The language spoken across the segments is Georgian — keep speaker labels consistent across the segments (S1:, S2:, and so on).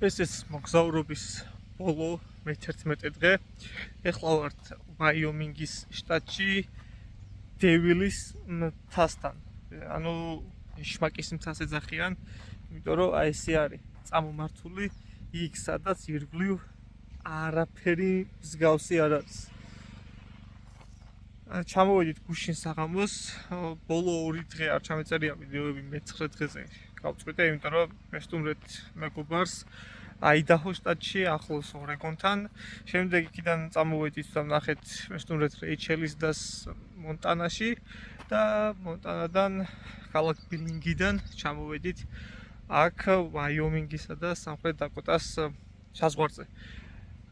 S1: ეს ის მოგზაურობის ბოლო მე-11 დღე. ეხლა ვართ ვაიომინგის შტატში დევილის მთასთან. ანუ შმაკის მთას ეძახიან, იმიტომ რომ აი ესე არის წამომართული იქ, სადაც ირგვლივ არაფერი მსგავსი არ არის. ჩამოვედით გუშინ საღამოს, ბოლო 2 დღე არ ჩამეწერია ვიდეოები, მე-9 დღეზე გავწყვიტე, იმიტომ რომ მესტუმრეთ მეგობარს აიდაჰოს შტატში, ახლოს ორეგონთან. შემდეგ იქიდან წამოვედით და ვნახეთ მესტუმრეთ რეიჩელის დას მონტანაში და მონტანადან ქალაქ ბილინგიდან ჩამოვედით აქ ვაიომინგისა და სამხრეთ დაკოტას საზღვარზე.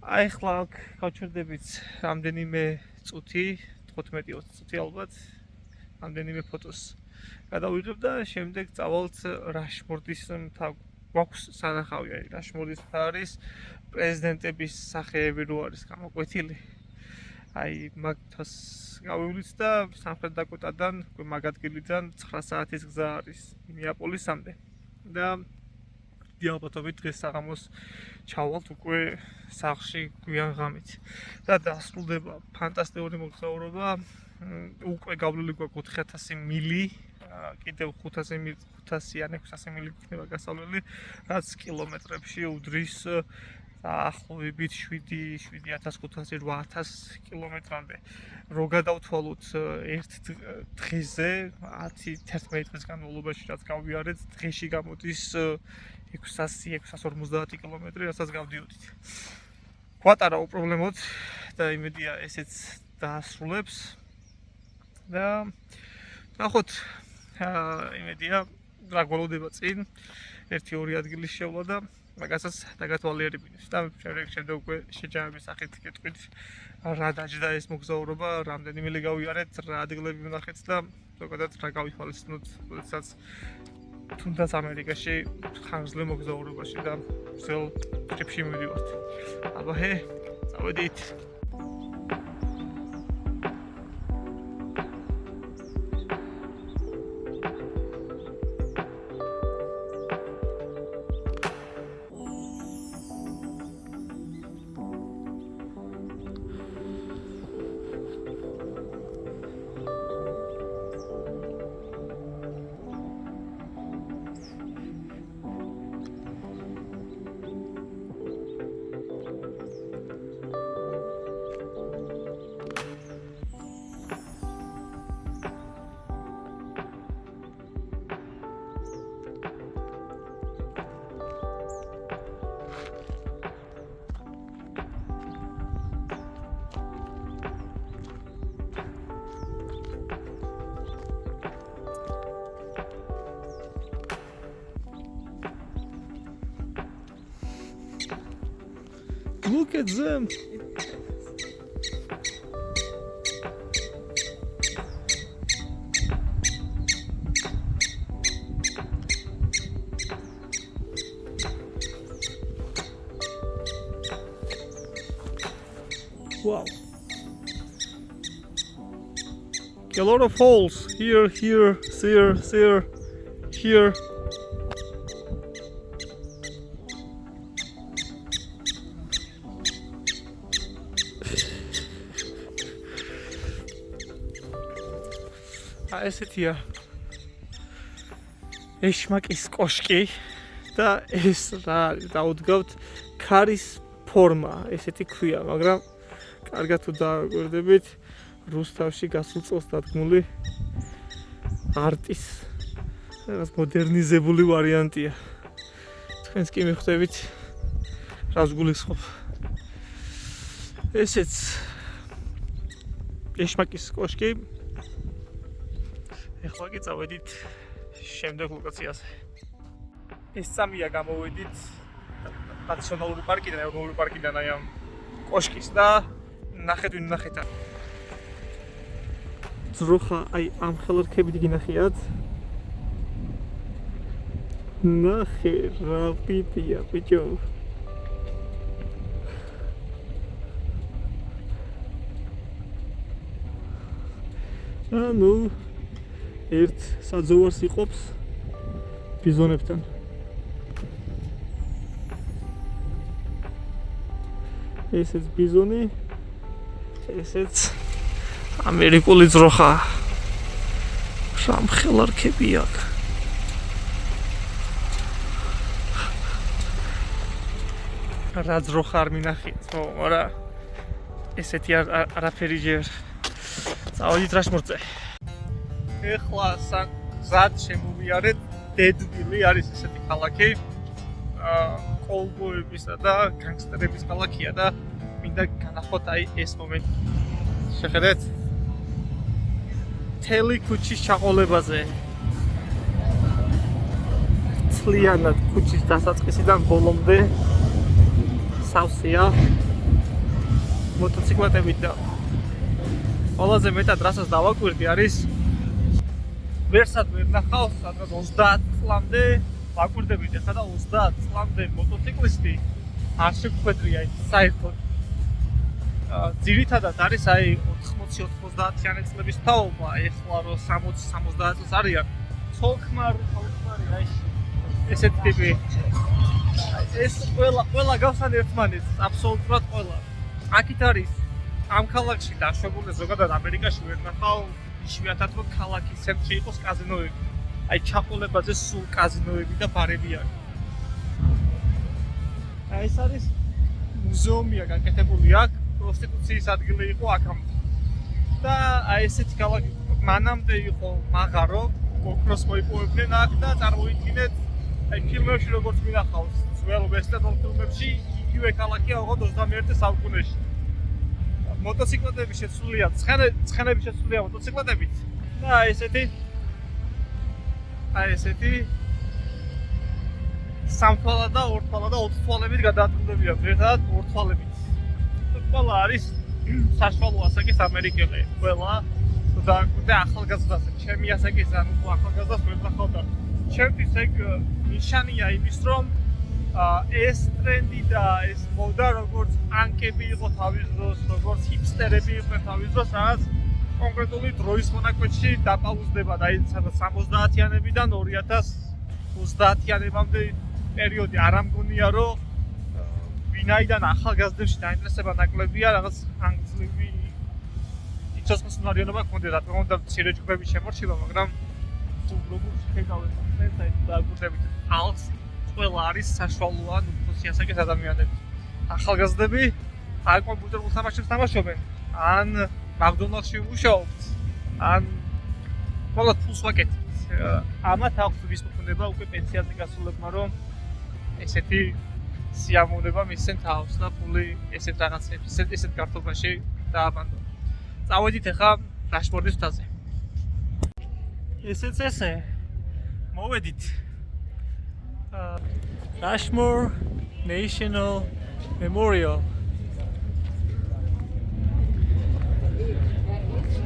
S1: აი ახლა აქ გავჩერდებით რამდენიმე წუთი, 15-20 წუთი ალბათ, რამდენიმე ფოტოს გადავიღებ და შემდეგ წავალთ რაშმორდის მთა. გვაქვს სანახავი, აი რაშმორდის მთა არის პრეზიდენტების სახეები რო არის გამოკვეთილი. აი მაგას გავივლით და სამხრეთ დაკოტადან, მაგ ადგილიდან 9 საათის გზა არის მინეაპოლისამდე. და ალბათობით დღეს საღამოს ჩავალთ უკვე სახლში გვიან ღამით. და დასრულდება ფანტასტიკური მოგზაურობა. უკვე გავლილი გვაქვს 4000 მილი, კიდევ 500 ან 600 მილი გვქნება გასავლელი, რაც კილომეტრებში უდრის დაახლოებით 7500-8000 კილომეტრამდე. რო გადავთვალოთ ერთ დღეზე, 10-11 დღის განმავლობაში, რაც გავიარეთ, დღეში გამოდის 600-650 კილომეტრი, რასაც გავდიოდით. გვატარა უპრობლემოდ და იმედია ესეც დაასრულებს. და ნახოთ, იმედია რა გველოდება წინ, 1-2 ადგილის შევლა და მაგასაც დაგათვალიერებინებთ და შემდეგ უკვე შეჯამების სახით გეტყვით რა დაჯდა ეს მოგზაურობა, რამდენი მილი გავიარეთ, რა ადგილები ვნახეთ და ზოგადად რა გავითვალისწინოთ, როდესაც თუნდაც ამერიკაში ხანგრძლივ მოგზაურობაში და ძველ ტრიპში მივიდივართ. აბა წავედით. Look at them. Wow. A lot of holes here, here. ესეთია ეშმაკის კოშკი და ეს რა დაუდგავთ ქარის ფორმა, ესეთი ქვია, მაგრამ კარგად თუ დააკვირდებით, რუსთავში გასულ წელს დადგმული არტის რაღაც მოდერნიზებული ვარიანტია. თქვენს კი მიხვდებით რას გულისხმობ. ესეც ეშმაკის კოშკი. ეხლა კი წავედით შემდეგ ლოკაციაზე. ეს სამია გამოვედით ნაციონალური პარკიდან, ეროვნული პარკიდან აი ამ კოშკის და ნახეთ ვინ ნახეთ. ძროხა აი ამ ხელერქებით გინახიათ. ნახე რა პიპია ბიჭო. ანუ ერთ საძოვარს იყოფს ბიზონებთან. ესეც ბიზონი, ესეც ამერიკული ძროხა. შამხელარქები აქ. რა ძროხა არ მინახეთ, მაგრამ ესეთი არაფერი ჯერ. წავედით რაშმორზე. ეხლა გზად შემოვიარეთ დედვილი არის ესეთი ქალაქი. კოლბოებისა და განგსტერების ქალაქია და მინდა განახოთ აი ეს მომენტი. შეხედეთ? მთელი ქუჩის ჩაყოლებაზე. მთლიანად ქუჩის დასაწყისიდან ბოლომდე სავსეა მოტოციკლეტებით და ყველაზე მეტად რასაც დავაკვირდი არის ვერსად ვერ ნახავს სადღაც 30 წლამდე ვაკვირდებით ახლა და 30 წლამდე მოტოციკლისტი არ შეგვხვედრია ის საერთოდ ძირითადად არის აი 80-90-იანი წლების თაობა ეხლა რომ 60-70 წელს არიან ცოლქმარი აი ესეთი ტიპი ეს ყველა გავსან ერთმანეთს აბსოლუტურად ყველა აქეთ არის ამ ქალაქში დაშვებული ზოგადად ამერიკაში ვერ ნახავ იშვიათად რომ ქალაქის ცენტრში იყოს კაზინოები აი ჩაყოლებაზე სულ კაზინოები და ბარები არის აი ეს არის მუზეუმია გაკეთებული აქ პროსტიტუციის ადგილი იყო აქამდე და აი ესეთი ქალაქი მანამდე იყო მაღარო ოქროს მოიპოვებდნენ აქ და წარმოიდგინეთ აი ფილმებში როგორც მინახავს ძველ ვესტერნულ ფილმებში იგივე ქალაქია ოღონდ 21 საუკუნეში მოტოციკლეტები შეცვლილია ცხენები შეცვლილია მოტოციკლეტებით და აი ესეთი სამთვალა და ორთვალა და ოთხთვალებით გადაადგილდებიან ერთად ორთვალებით ყველა არის საშუალო ასაკის ამერიკელი ყველა და ახალგაზრდას ჩემი ასაკის ან უფრო ახალგაზრდას ვერ ნახავ და ჩემთვის ეგ ნიშანია იმის რომ ეს ტრენდი და ეს მოდა როგორც პანკები იყო თავის დროს, როგორც ჰიპსტერები იყვნენ თავის დროს, რაღაც კონკრეტული დროის მონაკვეთში დაპაუზდება და აი სადაც 70-იანებიდან 2030-იანებამდე პერიოდი არ ამგონია რომ ვინაიდან ახალგაზრდებში დაინტერესება ნაკლებია რაღაც ანგლიური იცოცხლის უნარიანობა გქონდათ, რა თქმა უნდა მცირე ჯგუფები შემორჩება, მაგრამ როგორც ხედავთ ეს აი დაგვდებით ხალხს ყველა არის საშუალოა უფროსი ასაკის ადამიანები. ახალგაზრდები აი კომპიუტერულ თამაშებს თამაშობენ, ან მაკდონალდსში მუშაობთ, ან ყველა ფულს ვაკეთებთ. ამათ აქვს ვისმოქმედება უკვე პენსიაზე გასულებმა, რომ ესეთი სიამოვნება მისცენ თავს და ფული ესეთ რაღაცებს, ესეთ გართობაში დააბანდონ. წავედით ახლა დაშბორდის მთაზე. ესეც ესე. მოვედით. Rushmore National Memorial.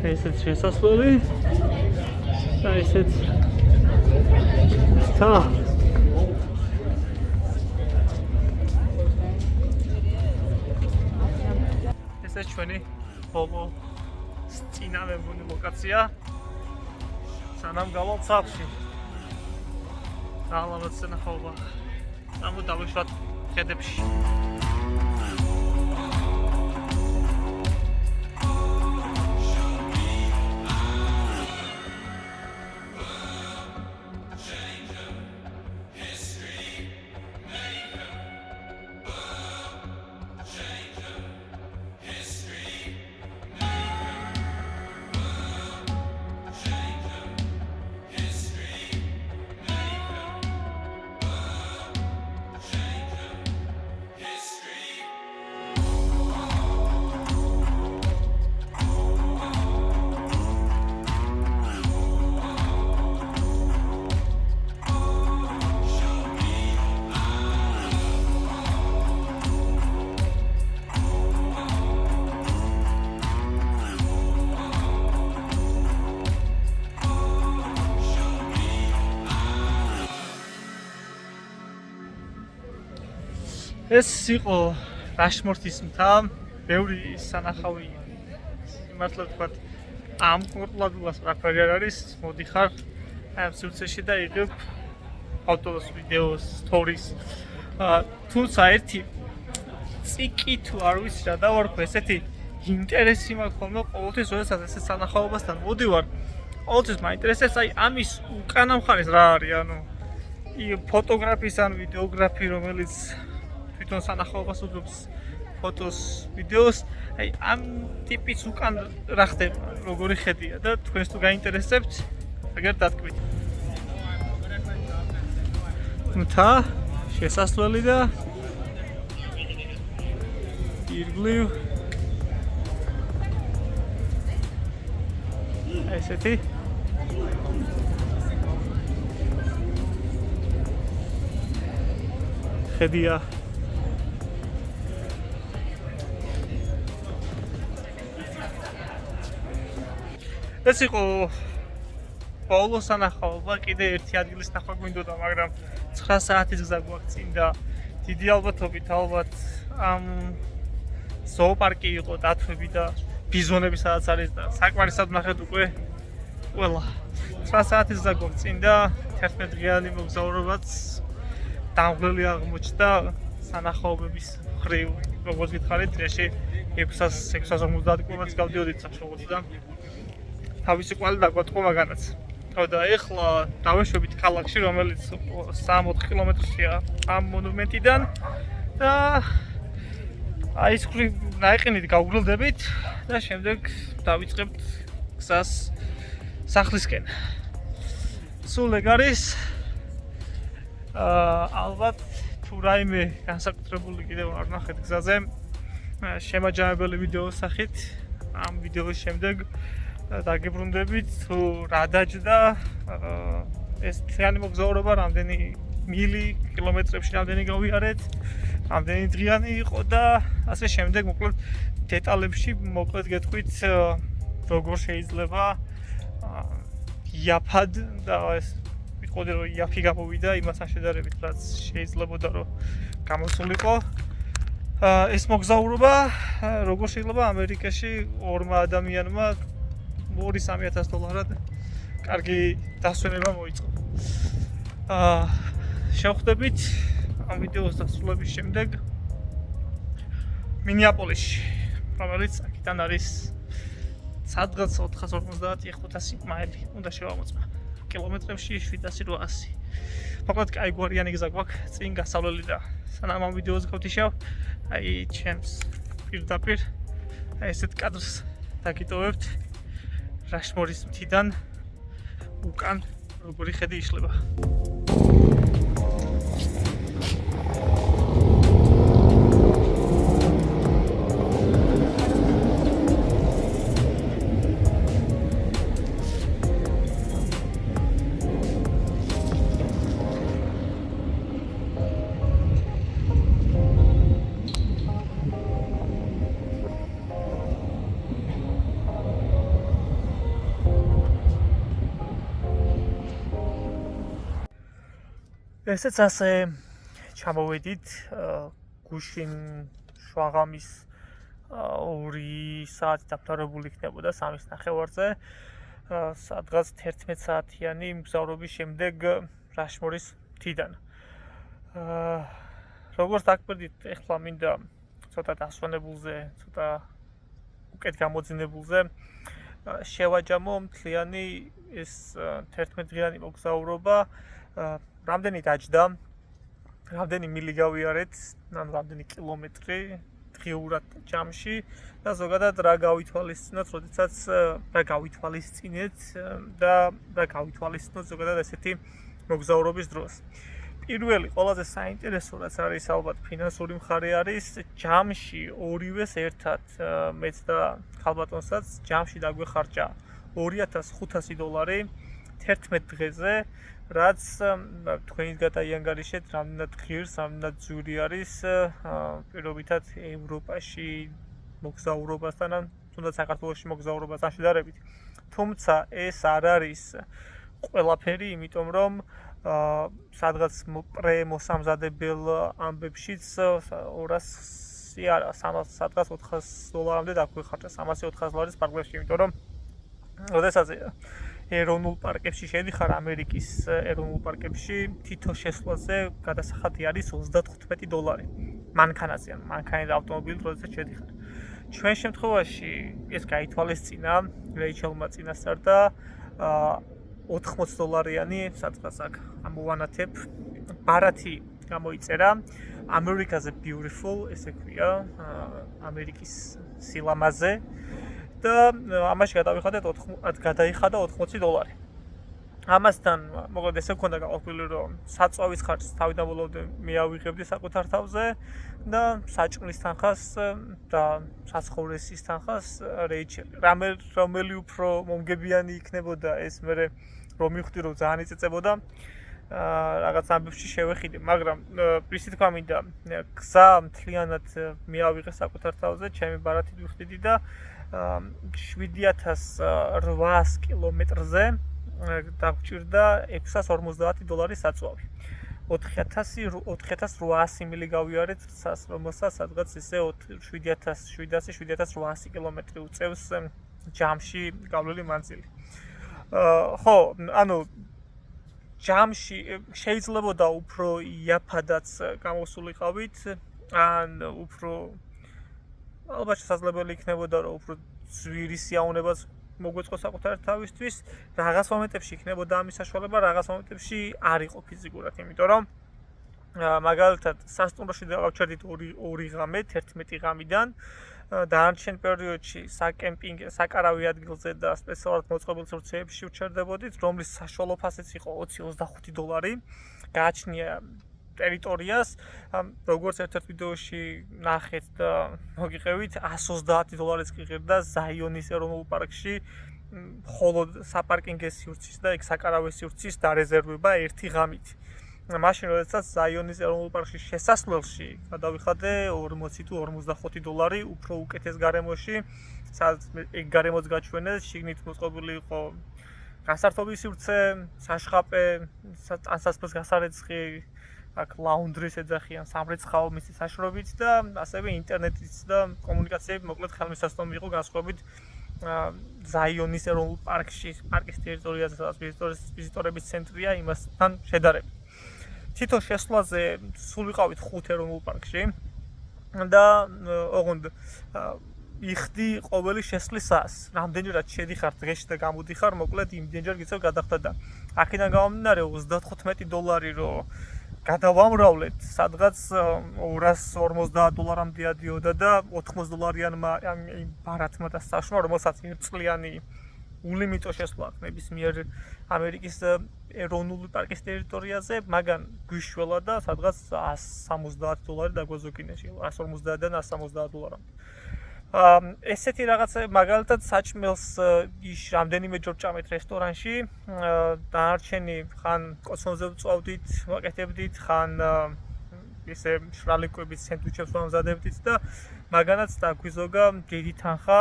S1: ესეც შესასვლელი. და ესეც ესეც ჩვენი ბოლო წინამებული ლოკაცია. სანამ გავალთ სახლში. ალამაც ნახავდა. ამო დავიშვათ ხედებში. ეს იყო რაშმორთის მთა, ბევრი სანახავი მართლა ვთქვათ, ამ კონკრეტულად რაფერი არ არის, მოდიხარ ამ სივრცეში და იღებ ფოტოს, ვიდეოს, სტორის. თუმცა ერთი წიკი თუ არ ვიცი რა დავარქვა, ესეთი ინტერესი მაქვს ხოლმე ყოველთვის, როდესაც ესე სანახაობასთან მოდივარ. ყოველთვის მაინტერესებს აი ამის უკანა მხარეს რა არის, ანუ ფოტოგრაფის ან ვიდეოგრაფი, რომელიც თვითონ სანახაობას უძღვებს ფოტოს, ვიდეოს, აი ამ ტიპის უკან რა ხდება, როგორი ხედია და თქვენს თუ გაინტერესებთ, აგერ დათქვით. მთა, შესასვლელი და ირგვლივ ესეთი ხედია. ეს იყო ბოლო სანახაობა, კიდე ერთი ადგილის ნახვა გვინდოდა, მაგრამ 9 საათის გზა გვაქვს წინ და დიდი ალბათობით ალბათ ამ ზოოპარკი იყო დათვები და ბიზონები სადაც არის და საკმარისად ნახეთ უკვე ყველა. 9 საათის გზა გვაქვს წინ და 11 დღიანი მოგზაურობაც დამღლელი აღმოჩნდა სანახაობების მხრივ. როგორც გითხარით, დღეში 650 კილომეტრს გავდიოდით საშუალოდ და თავისი კვალი დაგვატყო მაგანაც. და ეხლა დავეშვებით ქალაქში, რომელიც 3-4 კილომეტრშია ამ მონუმენტიდან და აი ეს ნაიყენით გავგრძელდებით და შემდეგ დავიწყებთ გზას სახლისკენ. სულ ეგ არის. ალბათ თუ რაიმე განსაკუთრებული კიდევ არ ნახეთ გზაზე, შემაჯამებელი ვიდეოს სახით ამ ვიდეოს შემდეგ დაგებრუნდებით თუ რა დაჯდა ეს მთლიანი მოგზაურობა, რამდენი მილი კილომეტრებში რამდენი გავიარეთ, რამდენი დღიანი იყო და ასე შემდეგ. მოკლედ დეტალებში მოკლედ გეტყვით როგორ შეიძლება იაფად და ეს ვიტყოდი რომ იაფი გამოვიდა იმასთან შედარებით, რაც შეიძლებოდა რომ გამოსულიყო. ეს მოგზაურობა როგორ შეიძლება ამერიკაში ორმა ადამიანმა $2-3,000 კარგი დასვენება მოიწყო. შევხვდებით ამ ვიდეოს დასრულების შემდეგ მინეაპოლისში, რომელიც აქედან არის სადღაც 450-500 მაილი უნდა შევამოწმა. კილომეტრებში 700-800. მოკლედ კაი გვარიანი გზა გვაქვს წინ გასავლელი და სანამ ამ ვიდეოს გავთიშავ, აი ჩემს პირდაპირ აი ესეთ კადრს დაგიტოვებთ რაშმორის მთიდან უკან როგორი ხედი იშლება. ესეც ასე ჩამოვედით გუშინ შვაღამის 2 საათი დამთავრებული იქნებოდა 3:30-ზე სადღაც 11 საათიანი მგზავრობის შემდეგ რაშმორის მთიდან. როგორც დაგკვირდით, ეხლა მინდა ცოტა დასვენებულზე, ცოტა უკეთ გამოძინებულზე შევაჯამო მთლიანი ეს 11 დღიანი მოგზაურობა. რამდენი დაჯდა, რამდენი მილი გავიარეთ, ანუ რამდენი კილომეტრი დღიურად ჯამში და ზოგადად რა გავითვალისწინოთ, როდესაც რა გავითვალისწინეთ და რა გავითვალისწინოთ ზოგადად ესეთი მოგზაურობის დროს. პირველი ყველაზე საინტერესო რაც არის ალბათ ფინანსური მხარე არის ჯამში ორივეს ერთად მეც და ხალბატონსაც ჯამში დაგვეხარჯა $2,500 11 დღეზე, რაც თქვენით გადაიანგარიშეთ რამდენად ღირს, რამდენად ძვირი არის პირობითად ევროპაში მოგზაურობასთან ან თუნდაც საქართველოში მოგზაურობასთან შედარებით. თუმცა ეს არ არის ყველაფერი, იმიტომ რომ სადღაც პრემოსამზადებელ ამბებშიც 200 არა, სადღაც $400-მდე დაგვეხარჯა, $300-400 პარკლებში, იმიტომ რომ როდესაც ეროვნულ პარკებში შედიხარ ამერიკის ეროვნულ პარკებში თითო შესვლაზე გადასახადი არის $35 მანქანაზე ან მანქანით ავტომობილით როდესაც შედიხარ ჩვენ შემთხვევაში ეს გაითვალისწინა რეიჩელმა წინასწარ და $80-იანი სადღაც აქ ამოვანათებ ბარათი გამოიწერა America's Beautiful ესე ქვია ამერიკის სილამაზე და ამაში გადაიხადა $80 ამასთან მოკლედ ესე მქონდა გაყოფილი რომ საწვავის ხარჯს თავიდან ბოლომდე მე ავიღებდი საკუთარ თავზე და საჭმლის თანხას და საცხოვრისის თანხას რეიჩელი რომელი უფრო მომგებიანი იქნებოდა ეს მე რომ მივხვდი რომ ძალიან იწეწებოდა რაღაც ამბებში შევეხიდე მაგრამ ისე თქვა მინდა გზა მთლიანად მე ავიღე საკუთარ თავზე ჩემი ბარათით ვიხდიდი და 7800 კილომეტრზე დაგჭირდა $650 საწვავი 4800 მილი გავიარეთ რომელსაც სადღაც ისე 7800 კილომეტრი უწევს ჯამში გავლილი მანძილი ხო ანუ ჯამში შეიძლებოდა უფრო იაფადაც გამოსულიყავით ან უფრო ალბათ შესაძლებელი იქნებოდა რომ უფრო ძვირი სიაუნებაც მოგვეწყო საკუთარ თავისთვის რაღაც მომენტებში იქნებოდა ამის საშუალება რაღაც მომენტებში არ იყო ფიზიკურად იმიტომ რომ მაგალითად სასტუმროში დავჩერდით 2 ღამე 11 ღამიდან დანარჩენ პერიოდში საკარავი ადგილზე და სპეციალურად მოწყობილ სივრცეებში ვჩერდებოდით რომლის საშუალო ფასიც იყო $20-25 გააჩნია ტერიტორიას როგორც ერთ-ერთ ვიდეოში ნახეთ და მოგიყევით $130 კი ღირდა ზაიონის ეროვნულ პარკში მხოლოდ საპარკინგო სივრცის და ეგ საკარავე სივრცის დარეზერვება ერთი ღამით მაშინ როდესაც ზაიონის ეროვნულ პარკში შესასვლელში გადავიხადე $40-45 უფრო უკეთეს გარემოში სადაც ეგ გარემოც გაჩვენეს შიგნით მოწყობილი იყო გასართობი სივრცე საშხაპე ტანსაცმლის გასარეცხი აქ ლაუნდრის ეძახიან სამრეცხაო მისი საშრობით და ასევე ინტერნეტის და კომუნიკაციები მოკლედ ხელმისაწვდომი იყო განსხვავებით ზაიონის ეროვნულ პარკში პარკის ტერიტორიაზე სადაც ვიზიტორების ცენტრია იმასთან შედარებით თითო შესვლაზე სულ ვიყავით 5 ეროვნულ პარკში და ოღონდ იხდი ყოველი შესვლისას რამდენჯერაც შედიხარ დღეში და გამოდიხარ მოკლედ იმდენჯერ გიწევ გადახდა და აქედან გამომდინარე $35 რომ გადავამრავლეთ სადღაც $250-მდე ადიოდა და $80-იანმა იმ ბარათმა და საშუალო რომელსაც ერთწლიანი ულიმიტო შესვლა აქვს ნებისმიერ ამერიკის ეროვნული პარკის ტერიტორიაზე მაგან გვიშველა და სადღაც $170 დაგვეზოგინეში $150-დან $170 ესეთი რაღაცა მაგალითად საჭმელს რამდენიმეჯერ ვჭამეთ რესტორანში დანარჩენი ხან კოცონზე ვწვავდით ვაკეთებდით ხან ისე მშრალი კვების სენდვიჩებს ვამზადებდით და მაგანაც დაგვიზოგა დიდი თანხა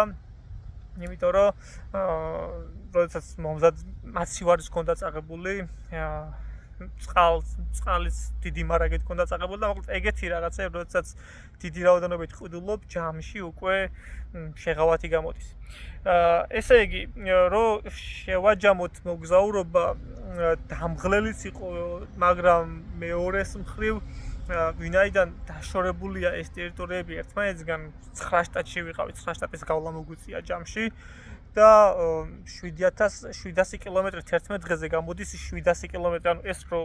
S1: იმიტომ რომ როდესაც მაცივარის ჰქონდა წაღებული წყალის დიდი მარაგით ჰქონდა წაღებული და მოკლედ ეგეთი რაღაცა როდესაც დიდი რაოდენობით ყიდულობ ჯამში უკვე შეღავათი გამოდის ესე იგი რომ შევაჯამოთ მოგზაურობა დამღლელიც იყო მაგრამ მეორეს მხრივ ვინაიდან დაშორებულია ეს ტერიტორიები ერთმანეთისგან 9 შტატში ვიყავით 9 შტატის გავლა მოგვიწია ჯამში და 700 კილომეტრი 11 დღეზე გამოდის 700 კილომეტრი ანუ ეს რო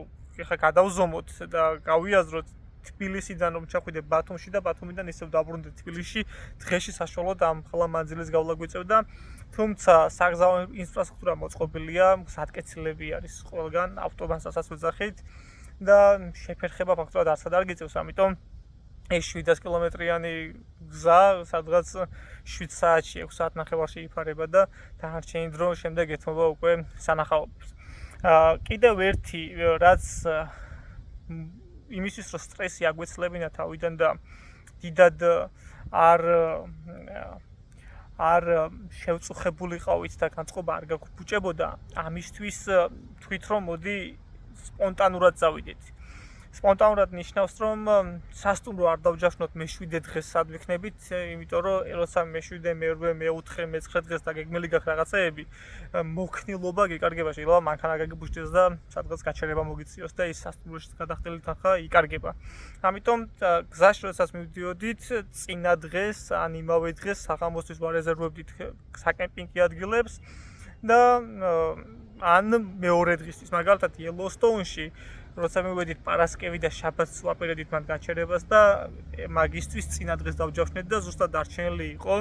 S1: ხა გადავზომოთ და გავიაზროთ თბილისიდან რომ ჩახვიდე ბათუმში და ბათუმიდან ისევ დაბრუნდე თბილისში დღეში საშუალოდ ამ ხლა მანძილის გავლა გვიწევდა თუმცა საგზაო ინფრასტრუქტურა მოწყობილია სატკეცილები არის ყველგან ავტობანსაც ვეძახით და შეფერხება ფაქტობრივად არცად არ გიწევს ამიტომ ეს 700 კილომეტრიანი გზა სადღაც 7 საათში 6 საათნახევარში იფარება და დანარჩენი დრო შემდეგ ეთმობა უკვე სანახაობას კიდევ ერთი რაც იმისთვის რომ სტრესი აგვეცლებინა თავიდან და დიდად არ შევწუხებულიყავით და განწყობა არ გაგფუჭებოდა ამისთვის თქვით რომ მოდი სპონტანურად წავიდეთ სპონტანურად ნიშნავს, რომ სასტუმრო არ დავჯახნოთ მე-7 დღეს სად ვიქნებით, იმიტომ რომ როცა მე-7, მე-8, მე-4, მე-9 დღეს და გეგმილი გაქვს რაღაცეები, მოქნილობა გეკარგება, შეიძლება მანქანა გაგიბუშდეს და სადღაც გაჩერება მოგიწიოს და ის სასტუმროში გადახდელი თანხა იკარგება. ამიტომ გზაში როდესაც მივდიოდით, წინა დღეს ან იმავე დღეს საღამოსთვის ვარეზერვებდით საკემპინგი ადგილებს და ან მეორე დღისთვის, მაგალითად იელოუსტოუნში როცა მივედით პარასკევი და შაბათს ვაპირებდით მათ გაჩერებას და მაგისტვის წინა დღეს დავჯავშნეთ და ზუსტად დარჩენილი იყო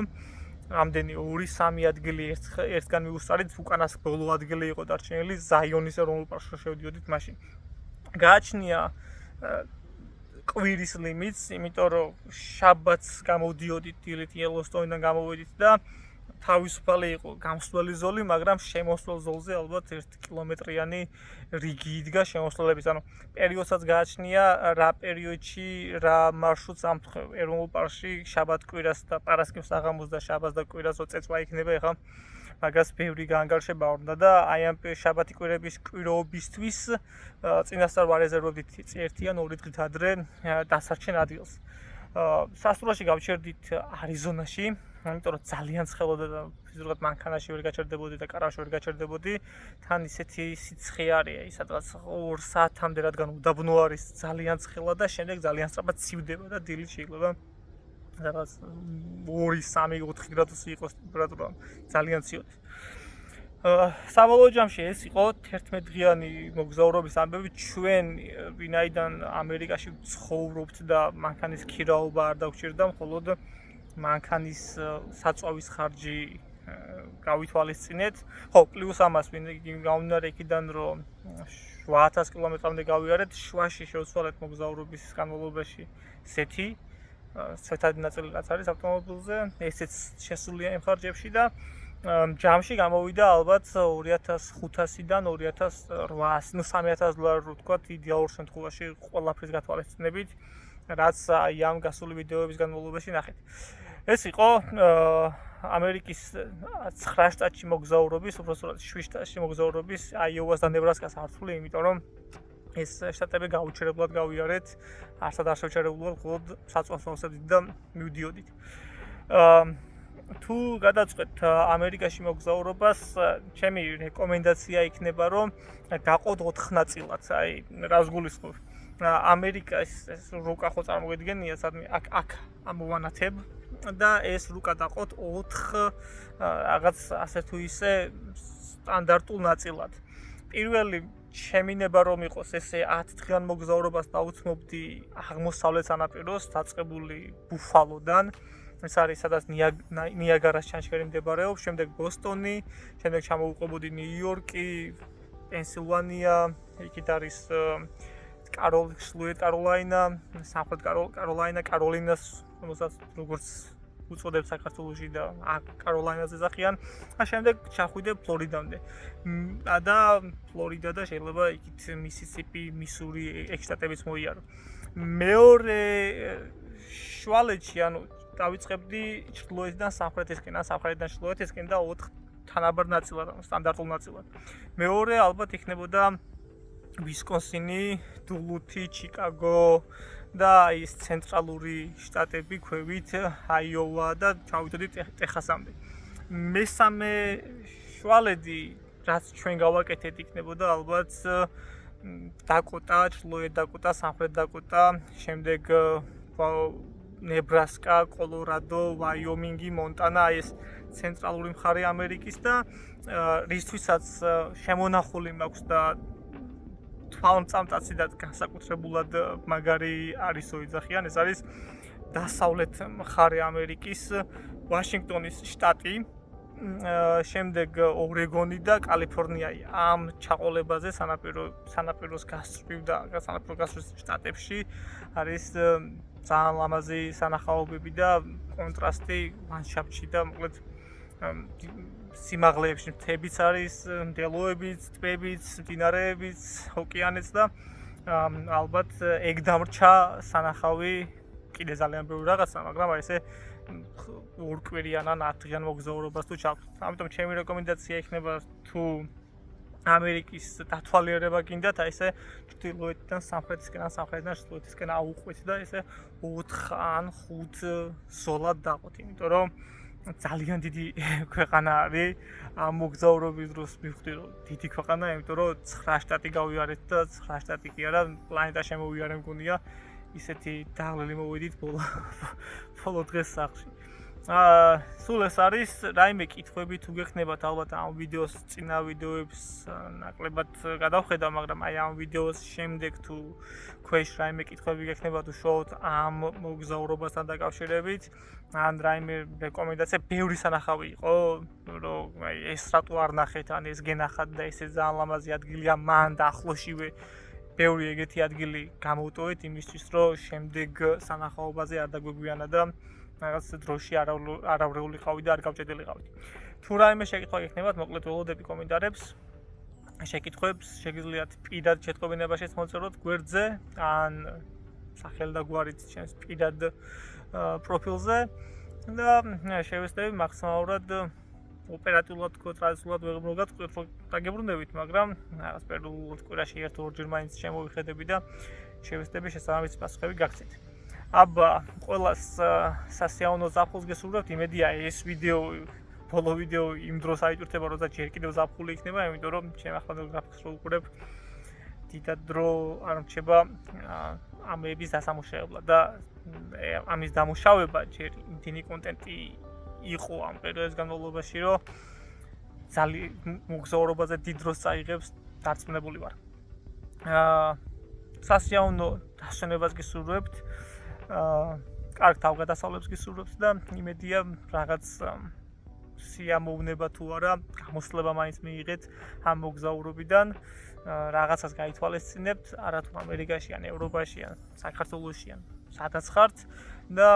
S1: რამდენი 2-3 ადგილი ერთგან მივუსწარით, უკანას ბოლო ადგილი იყო დარჩენილი ზაიონის ეროვნულ პარკში შევდიოდით მაშინ. გააჩნია კვირის ლიმიტს, იმიტომ რომ შაბათს გამოვდიოდით დილით იელოუსტოუნიდან გამოვედით და თავისუფალი იყო გამსვლელი ზოლი, მაგრამ შემოსვლელ ზოლზე ალბათ 1 კილომეტრიანი რიგი იდგა შემოსვლელების. ანუ პერიოდსაც გააჩნია რა პერიოდში რა მარშრუტს ამთხოვ ეროვნულ პარკში შაბათ კვირას და პარასკევს საღამოს და შაბათს და კვირას წეწვა იქნება. ეხლა მაგას ბევრი გაანგარშება უნდა და აი ამ შაბათი კვირების კვირაობისთვის წინასწარ ვარეზერვებდით 1 ან 2 დღით ადრე დასარჩენ ადგილს. სასტუმროში გავჩერდით არიზონაში, იმიტომ რომ ძალიან ცხელოდა და ფიზიკურად მანქანაში ვერ გაჩერდებოდი და კარავში ვერ გაჩერდებოდი. თან ისეთი სიცხე არია, ის სადღაც 2 საათამდე რადგან უდაბნო არის, ძალიან ცხელა და შემდეგ ძალიან სწრაფად ცივდება და დილით შეიძლება სადღაც 2, 3, 4 გრადუსი იყოს ტემპერატურა, ძალიან ციოდეს. საბოლოო ჯამში ეს იყო 11 დღიანი მოგზაურობის ამბები. ჩვენ ვინაიდან ამერიკაში ვცხოვრობთ და მანქანის ქირაობა არ დაგვჭირდა, მხოლოდ მანქანის საწვავის ხარჯი გავითვალისწინეთ. ხო, პლუს ამას გამომდინარე იქიდან, რომ 7000 კილომეტრამდე გავიარეთ, შუაში შევცვალეთ მოგზაურობის განმავლობაში სეთი, სვეტადი ნაწილი რაც არის ავტომობილზე, ესეც შესულია იმ ხარჯებში და ჯამში გამოვიდა ალბათ 2500-დან 2800, ну 3000 დოლარი ვთქვათ, იდეალურ შემთხვევაში ყველაფრის გათვალისწინებით, რაც აი ამ გასული ვიდეოების განმავლობაში ნახეთ. ეს იყო ამერიკის 9 შტატში მოგზაურობის, უბრალოდ 7 შტატში მოგზაურობის აიოვას და ნებრასკას ართული, იმიტომ რომ ეს შტატები გაუჩერებლად გავიარეთ, არსად არ შევჩერებულად, მხოლოდ საწვავს ავსებდით და მივდიოდით. თუ გადაწყვეტ ამერიკაში მოგზაურობას, ჩემი რეკომენდაცია იქნება, რომ გაყოთ 4 ნაწილად. აი, რას გულისხმობ? ამერიკას ეს რუკა ხო წარმოგედგენია, სადმე აქ ამოვანათებ და ეს რუკა დაყოთ 4 რაღაც ასე თუ ისე სტანდარტულ ნაწილად. პირველი შემინება რომ იყოს ესე 10 დღიან მოგზაურობას დაუცმობდი აღმოსავლეთ სანაპიროს, დაწყებული ბუფალოდან. ეს არის სადაც ნიაგარას ჩანჩქერი მდებარეობს, შემდეგ ბოსტონი, შემდეგ ჩამოვუყვებოდი ნიუ-იორკი, პენსილვანია, იქით არის კაროლაინა, სამხრეთ კაროლაინა, კაროლინას, რომელსაც როგორც უწოდებს საქართველოში და კაროლაინაზე ზახიან, და შემდეგ ჩახვიდე ფლორიდამდე. და ფლორიდა და შეიძლება იქით მისისიპი, მისური ეგ შტატებიც მოიარო. მეორე შუალედში, ანუ დავიწყებდი ჩრდილოეთიდან სამხრეთისკენ, ან სამხრეთიდან ჩრდილოეთისკენ და 4 თანაბარ ნაწილად, სტანდარტულ ნაწილად. მეორე ალბათ იქნებოდა ვისკონსინი, დულუთი, ჩიკაგო და ის ცენტრალური შტატები, ქვევით აიოვა და ჩავიდოდი ტეხასამდე. მესამე შუალედი, რაც ჩვენ გავაკეთეთ, იქნებოდა ალბათ დაკოტა, ჩრდილოეთ დაკოტა, სამხრეთ დაკოტა, შემდეგ ნებრასკა, კოლორადო, ვაიომინგი, მონტანა, ეს ცენტრალური მხარე ამერიკის და რისთვისაც შემონახული მაქვს და თვალმწამტაცი და განსაკუთრებულად მაგარი არისო იძახიან, ეს არის დასავლეთ მხარე ამერიკის ვაშინგტონის შტატი, შემდეგ ორეგონი და კალიფორნია. ამ ჩაყოლებაზე სანაპიროს გასწვრივ და სანაპიროს გასწვრის შტატებში არის ძალიან ლამაზი სანახაობები და კონტრასტი ლანდშაფტში და მოკლედ სიმაღლეებში მთებიც არის, მდელოებიც, ტბებიც, მდინარეებიც, ოკეანეც და ალბათ ეგ დამრჩა სანახავი კიდე ძალიან ბევრი რაღაცა, მაგრამ აი ესე ორკვირიან ან 10 დღიან მოგზაურობას თუ ჩავხდით. ამიტომ ჩემი რეკომენდაცია იქნება თუ ამერიკის დათვალიერება გინდათ, აი ესე ჩრდილოეთიდან სამხრეთისკენ, სამხრეთიდან ჩრდილოეთისკენ აუყვით და ესე 4 ან 5 ზოლად დაყოთ, იმიტომ რომ ძალიან დიდი ქვეყანა არის ამ მოგზაურობის დროს მივხვდი რომ დიდი ქვეყანა, იმიტომ რომ 9 შტატი გავიარეთ და 9 შტატი კი არა, პლანეტა შემოვიარე მგონია, ისეთი დაღლილი მოვედით ბოლო დღეს სახლში. სულ ეს არის რაიმე კითხვები თუ გექნებათ ალბათ ამ ვიდეოს წინა ვიდეოებს ნაკლებად გადავხედავ, მაგრამ აი ამ ვიდეოს შემდეგ თუ ქვეშ რაიმე კითხვები გექნებათ უშუალოდ ამ მოგზაურობასთან დაკავშირებით, ან რაიმე რეკომენდაცია, ბევრი სანახავი იყო, რომ აი ეს რატო არ ნახეთ, ან ეს გენახათ და ესე ძალიან ლამაზი ადგილია მან და ახლოშივე ბევრი ეგეთი ადგილი გამოვტოვეთ იმისთვის, რომ შემდეგ სანახაობაზე არ დაგვეგვიანა და რაღაც დროში არავრეულიყავი და არ გავჭედილიყავით. თუ რაიმე შეკითხვა გექნებათ, მოკლედ ველოდები კომენტარებს. შეკითხვებს შეგიძლიათ პირად შეტყობინებაშიც მოწეროთ გვერდზე, ან სახელი და გვარით ჩემს პირად პროფილზე და შევეცდები მაქსიმალურად ოპერატიულად თქო ტრადიციულად ვერ გაგყვეთ, რომ დაგებრუნდებით, მაგრამ რაღაც პერიოდულად კვირაში 1-2 ჯერ მაინც შემოვიხედები და შევეცდები შესაბამისი პასუხები გაგცეთ. აბა ყველას სასიაოვნო ზაფხულს გესურვებთ, იმედია ეს ვიდეო ბოლო ვიდეო იმ დროს აიჭირდება, როცა ჯერ კიდევ ზაფხული იქნება, იმიტომ რომ ჩემ ახლანდელ გრაფიკს რო უყურებ, დიდად დრო არ მრჩება ამების დასამუშავებლად და ამის დამუშავება ჯერ იმდენი კონტენტი იყო ამ პერიოდის განმავლობაში, რომ ძალიან მოგზაურობაზე დიდ დროს წაიღებს, დარწმუნებული ვარ. სასიაოვნო დასვენებას გესურვებთ. კარგ თავგადასავლებს გისურვებთ და იმედია რაღაც სიამოვნება თუ არა გამოსლება მაინც მიიღეთ ამ მოგზაურობიდან, რაღაცას გაითვალისწინებთ, არა თუ ამერიკაში ან ევროპაში ან საქართველოში ან სადაც ხართ და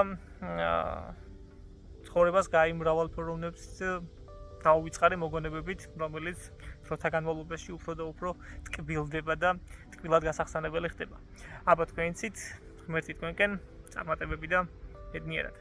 S1: ცხოვრებას გაიმრავალფეროვნებს დაუვიწყარი მოგონებებით, რომელიც დროთა განმავლობაში უფრო და უფრო ტკბილდება და ტკბილად გასახსენებელი ხდება. აბა თქვენიცით ღმერთი თქვენკენ წარმატებები და ბედნიერად.